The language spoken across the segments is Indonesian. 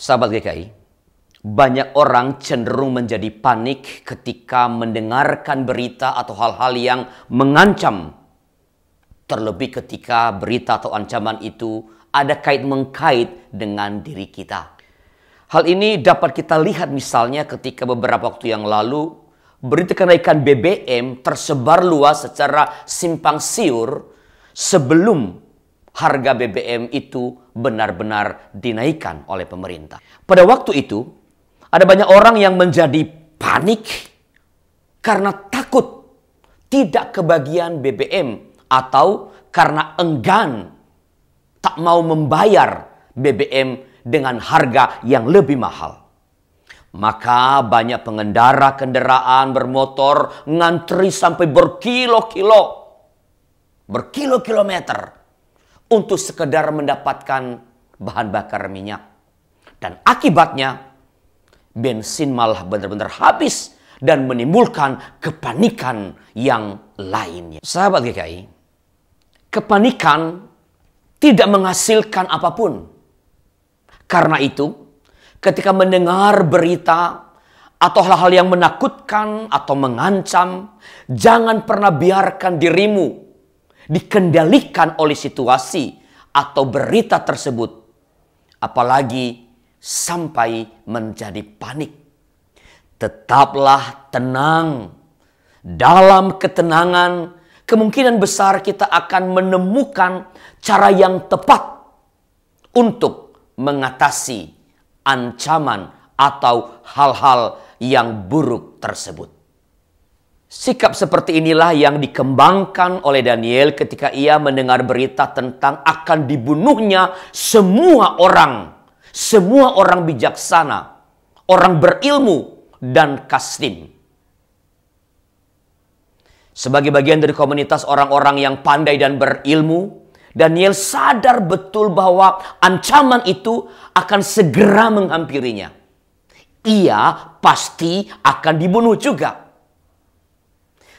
Sahabat GKI, banyak orang cenderung menjadi panik ketika mendengarkan berita atau hal-hal yang mengancam. Terlebih ketika berita atau ancaman itu ada kait-mengkait dengan diri kita. Hal ini dapat kita lihat misalnya ketika beberapa waktu yang lalu berita kenaikan BBM tersebar luas secara simpang siur sebelum harga BBM itu benar-benar dinaikkan oleh pemerintah. Pada waktu itu, ada banyak orang yang menjadi panik karena takut tidak kebagian BBM atau karena enggan tak mau membayar BBM dengan harga yang lebih mahal. Maka banyak pengendara kendaraan bermotor ngantri sampai berkilo-kilometer untuk sekedar mendapatkan bahan bakar minyak. Dan akibatnya bensin malah benar-benar habis dan menimbulkan kepanikan yang lainnya. Sahabat GKI, kepanikan tidak menghasilkan apapun. Karena itu, ketika mendengar berita atau hal-hal yang menakutkan atau mengancam, jangan pernah biarkan dirimu dikendalikan oleh situasi atau berita tersebut, apalagi sampai menjadi panik. Tetaplah tenang. Dalam ketenangan, kemungkinan besar kita akan menemukan cara yang tepat untuk mengatasi ancaman atau hal-hal yang buruk tersebut. Sikap seperti inilah yang dikembangkan oleh Daniel ketika ia mendengar berita tentang akan dibunuhnya semua orang bijaksana, orang berilmu dan kastim. Sebagai bagian dari komunitas orang-orang yang pandai dan berilmu, Daniel sadar betul bahwa ancaman itu akan segera menghampirinya. Ia pasti akan dibunuh juga.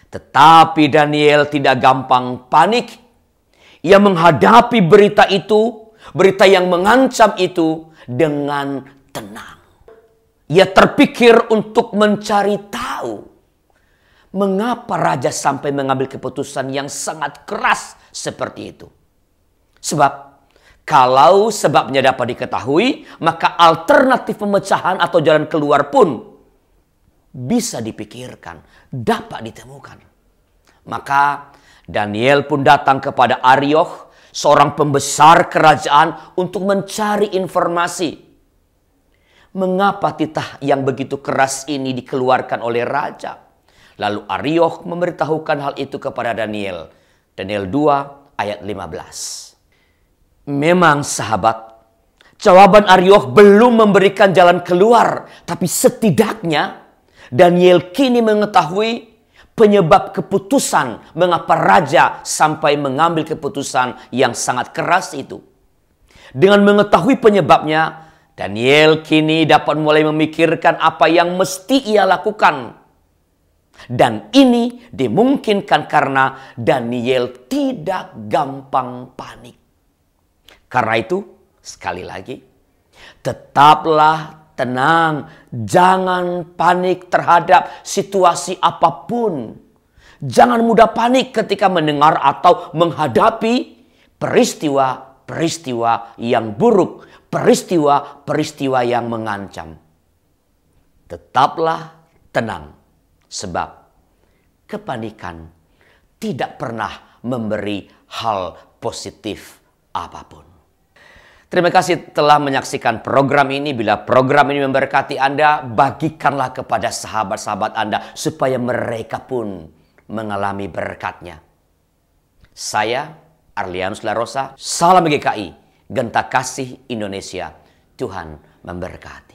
Tetapi Daniel tidak gampang panik. Ia menghadapi berita itu, berita yang mengancam itu dengan tenang. Ia terpikir untuk mencari tahu mengapa raja sampai mengambil keputusan yang sangat keras seperti itu. Sebab kalau sebabnya dapat diketahui, maka alternatif pemecahan atau jalan keluar pun bisa dipikirkan, dapat ditemukan. Maka Daniel pun datang kepada Arioch, seorang pembesar kerajaan, untuk mencari informasi. Mengapa titah yang begitu keras ini dikeluarkan oleh raja? Lalu Arioch memberitahukan hal itu kepada Daniel. Daniel 2 ayat 15. Memang sahabat, jawaban Arioch belum memberikan jalan keluar, tapi setidaknya Daniel kini mengetahui penyebab keputusan mengapa raja sampai mengambil keputusan yang sangat keras itu. Dengan mengetahui penyebabnya, Daniel kini dapat mulai memikirkan apa yang mesti ia lakukan. Dan ini dimungkinkan karena Daniel tidak gampang panik. Karena itu, sekali lagi, tetaplah tenang, jangan panik terhadap situasi apapun. Jangan mudah panik ketika mendengar atau menghadapi peristiwa-peristiwa yang buruk, peristiwa-peristiwa yang mengancam. Tetaplah tenang, sebab kepanikan tidak pernah memberi hal positif apapun. Terima kasih telah menyaksikan program ini. Bila program ini memberkati Anda, bagikanlah kepada sahabat-sahabat Anda supaya mereka pun mengalami berkatnya. Saya Arlianus Larosa, salam GKI, Genta Kasih Indonesia. Tuhan memberkati.